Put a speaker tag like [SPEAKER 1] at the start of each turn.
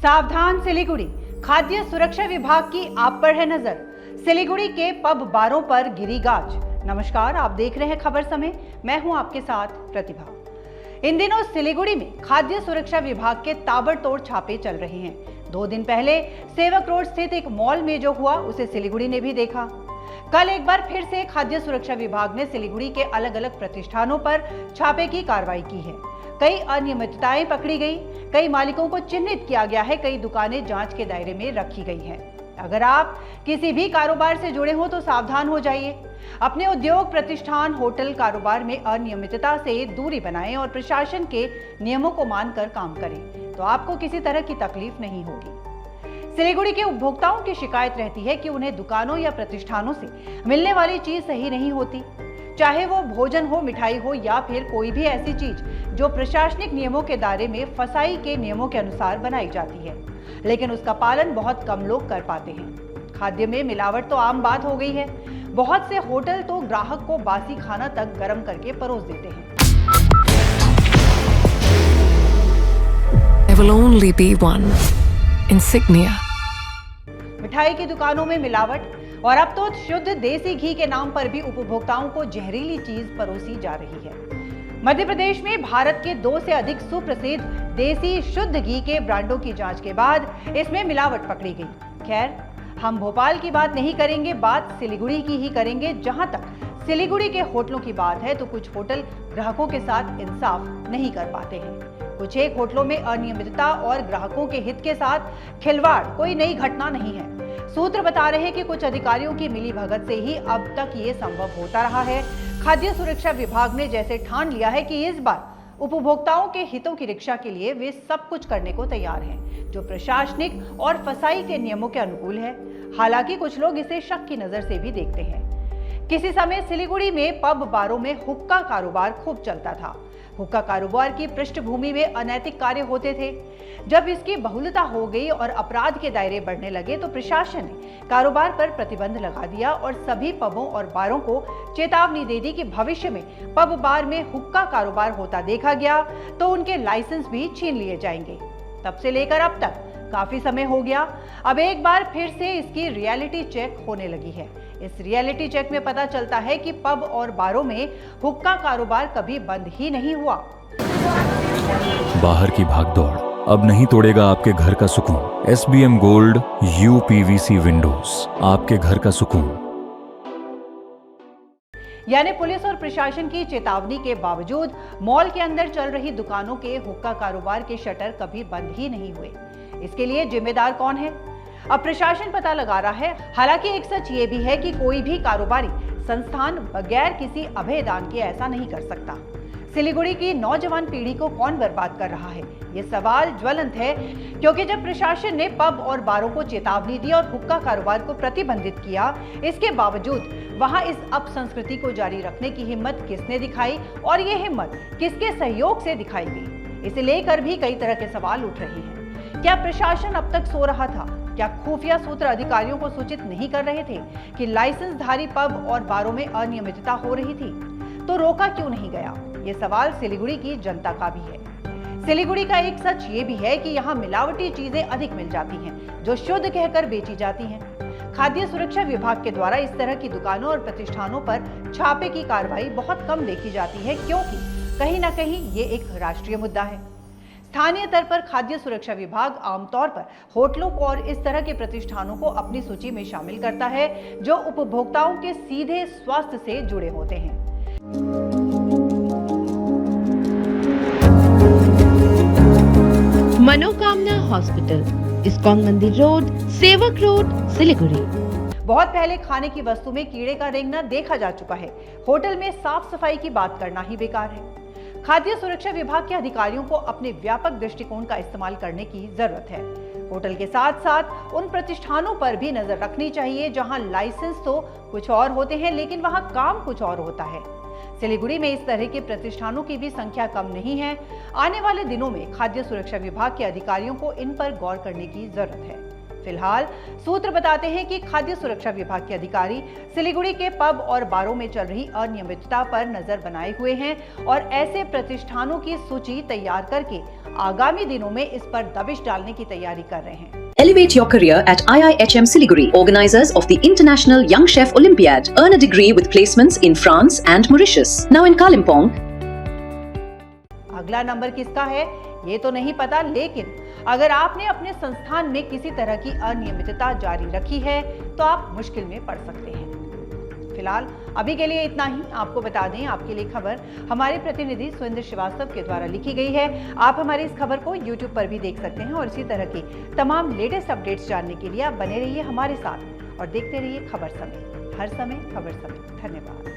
[SPEAKER 1] सावधान सिलीगुड़ी, खाद्य सुरक्षा विभाग की आप पर है नजर। सिलीगुड़ी के पब बारों पर गिरी गाज। नमस्कार, आप देख रहे हैं खबर समय, मैं हूं आपके साथ प्रतिभा। इन दिनों सिलीगुड़ी में खाद्य सुरक्षा विभाग के ताबड़तोड़ छापे चल रहे हैं। 2 दिन पहले सेवक रोड स्थित एक मॉल में जो हुआ उसे सिलीगुड़ी ने भी देखा। कल एक बार फिर से खाद्य सुरक्षा विभाग ने सिलीगुड़ी के अलग अलग प्रतिष्ठानों पर छापे की कार्रवाई की है। कई अनियमितताएं पकड़ी गई, कई मालिकों को चिन्हित किया गया है, कई दुकानें जांच के दायरे में रखी गई हैं। अगर आप किसी भी कारोबार से जुड़े हो तो सावधान हो जाइए। अपने उद्योग, प्रतिष्ठान, होटल कारोबार में अनियमितता से दूरी बनाएं और प्रशासन के नियमों को मानकर काम करें, तो आपको किसी तरह की तकलीफ नहीं होगी। सिलीगुड़ी के उपभोक्ताओं की शिकायत रहती है कि उन्हें दुकानों या प्रतिष्ठानों से मिलने वाली चीज सही नहीं होती, चाहे वो भोजन हो, मिठाई हो या फिर कोई भी ऐसी चीज जो प्रशासनिक नियमों के दायरे में फसाई के नियमों के अनुसार बनाई जाती है, लेकिन उसका पालन बहुत कम लोग कर पाते हैं। खाद्य में मिलावट तो आम बात हो गई है। बहुत से होटल तो ग्राहक को बासी खाना तक गर्म करके परोस देते हैं।
[SPEAKER 2] There will only be one insignia.
[SPEAKER 1] मिठाई की दुकानों में मिलावट और अब तो शुद्ध देसी घी के नाम पर भी उपभोक्ताओं को जहरीली चीज परोसी जा रही है। मध्य प्रदेश में भारत के 2 से अधिक सुप्रसिद्ध देसी शुद्ध घी के ब्रांडों की जांच के बाद इसमें मिलावट पकड़ी गई। खैर, हम भोपाल की बात नहीं करेंगे, बात सिलीगुड़ी की ही करेंगे। जहां तक सिलीगुड़ी के होटलों की बात है तो कुछ होटल ग्राहकों के साथ इंसाफ नहीं कर पाते हैं। कुछ एक होटलों में अनियमितता और ग्राहकों के हित के साथ खिलवाड़ कोई नई घटना नहीं है। सूत्र बता रहे हैं कि कुछ अधिकारियों की मिलीभगत से ही अब तक ये संभव होता रहा है। खाद्य सुरक्षा विभाग ने जैसे ठान लिया है कि इस बार उपभोक्ताओं के हितों की रक्षा के लिए वे सब कुछ करने को तैयार हैं, जो प्रशासनिक और फसाई के नियमों के अनुकूल है। हालांकि कुछ लोग इसे शक की नजर से भी देखते हैं। किसी समय सिलीगुड़ी में पब बारों में हुक्का कारोबार खूब चलता था। हुक्का कारोबार की पृष्ठभूमि में अनैतिक कार्य होते थे। जब इसकी बहुलता हो गई और अपराध के दायरे बढ़ने लगे तो प्रशासन ने कारोबार पर प्रतिबंध लगा दिया और सभी पबों और बारों को चेतावनी दे दी कि भविष्य में पब बार में हुक्का कारोबार होता देखा गया तो उनके लाइसेंस भी छीन लिए जाएंगे। तब से लेकर अब तक काफी समय हो गया। अब एक बार फिर से इसकी रियलिटी चेक होने लगी है। इस रियलिटी चेक में पता चलता है कि पब और बारों में हुक्का कारोबार कभी बंद ही नहीं हुआ।
[SPEAKER 3] बाहर की भागदौड़ अब नहीं तोड़ेगा आपके घर का सुकून। SBM गोल्ड UPVC विंडोज, आपके घर का सुकून।
[SPEAKER 1] यानी पुलिस और प्रशासन की चेतावनी के बावजूद मॉल के अंदर चल रही दुकानों के हुक्का कारोबार के शटर कभी बंद ही नहीं हुए। इसके लिए जिम्मेदार कौन है? अब प्रशासन पता लगा रहा है। हालांकि एक सच ये भी है कि कोई भी कारोबारी संस्थान बगैर किसी अभय दान के ऐसा नहीं कर सकता। सिलीगुड़ी की नौजवान पीढ़ी को कौन बर्बाद कर रहा है, ये सवाल ज्वलंत है, क्योंकि जब प्रशासन ने पब और बारों को चेतावनी दी और हुक्का कारोबार को प्रतिबंधित किया, इसके बावजूद वहां इस अपसंस्कृति को जारी रखने की हिम्मत किसने दिखाई और ये हिम्मत किसके सहयोग से दिखाई गई, इसे लेकर भी कई तरह के सवाल उठ रहे हैं। क्या प्रशासन अब तक सो रहा था? क्या खुफिया सूत्र अधिकारियों को सूचित नहीं कर रहे थे कि लाइसेंसधारी पब और बारों में अनियमितता हो रही थी? तो रोका क्यों नहीं गया? ये सवाल सिलीगुड़ी की जनता का भी है। सिलीगुड़ी का एक सच ये भी है कि यहाँ मिलावटी चीजें अधिक मिल जाती हैं, जो शुद्ध कहकर बेची जाती हैं। खाद्य सुरक्षा विभाग के द्वारा इस तरह की दुकानों और प्रतिष्ठानों पर छापे की कार्रवाई बहुत कम देखी जाती है, क्योंकि कहीं ना कहीं ये एक राष्ट्रीय मुद्दा है। स्थानीय स्तर पर खाद्य सुरक्षा विभाग आमतौर पर होटलों को और इस तरह के प्रतिष्ठानों को अपनी सूची में शामिल करता है जो उपभोक्ताओं के सीधे स्वास्थ्य से जुड़े होते हैं।
[SPEAKER 4] मनोकामना हॉस्पिटल, इस्कॉन मंदिर रोड, सेवक रोड, सिलीगुड़ी।
[SPEAKER 1] बहुत पहले खाने की वस्तु में कीड़े का रेंगना देखा जा चुका है। होटल में साफ सफाई की बात करना ही बेकार है। खाद्य सुरक्षा विभाग के अधिकारियों को अपने व्यापक दृष्टिकोण का इस्तेमाल करने की जरूरत है। होटल के साथ साथ उन प्रतिष्ठानों पर भी नजर रखनी चाहिए जहां लाइसेंस तो कुछ और होते हैं लेकिन वहां काम कुछ और होता है। सिलीगुड़ी में इस तरह के प्रतिष्ठानों की भी संख्या कम नहीं है। आने वाले दिनों में खाद्य सुरक्षा विभाग के अधिकारियों को इन पर गौर करने की जरूरत है। फिलहाल सूत्र बताते हैं कि खाद्य सुरक्षा विभाग के अधिकारी सिलीगुड़ी के पब और बारों में चल रही अनियमितता पर नजर बनाए हुए हैं और ऐसे प्रतिष्ठानों की सूची तैयार करके आगामी दिनों में इस पर दबिश डालने की तैयारी कर रहे हैं।
[SPEAKER 5] Elevate your career at IIHM Siliguri, organizers of the International Young Chef Olympiad. Earn a degree with placements in France and Mauritius. Now in Kalimpong.
[SPEAKER 1] अगला नंबर किसका है ये तो नहीं पता, लेकिन अगर आपने अपने संस्थान में किसी तरह की अनियमितता जारी रखी है तो आप मुश्किल में पड़ सकते हैं। फिलहाल अभी के लिए इतना ही। आपको बता दें, आपके लिए खबर हमारे प्रतिनिधि सुरेंद्र श्रीवास्तव के द्वारा लिखी गई है। आप हमारी इस खबर को YouTube पर भी देख सकते हैं और इसी तरह की तमाम लेटेस्ट अपडेट्स जानने के लिए आप बने रहिए हमारे साथ और देखते रहिए खबर समय, हर समय खबर समय। धन्यवाद।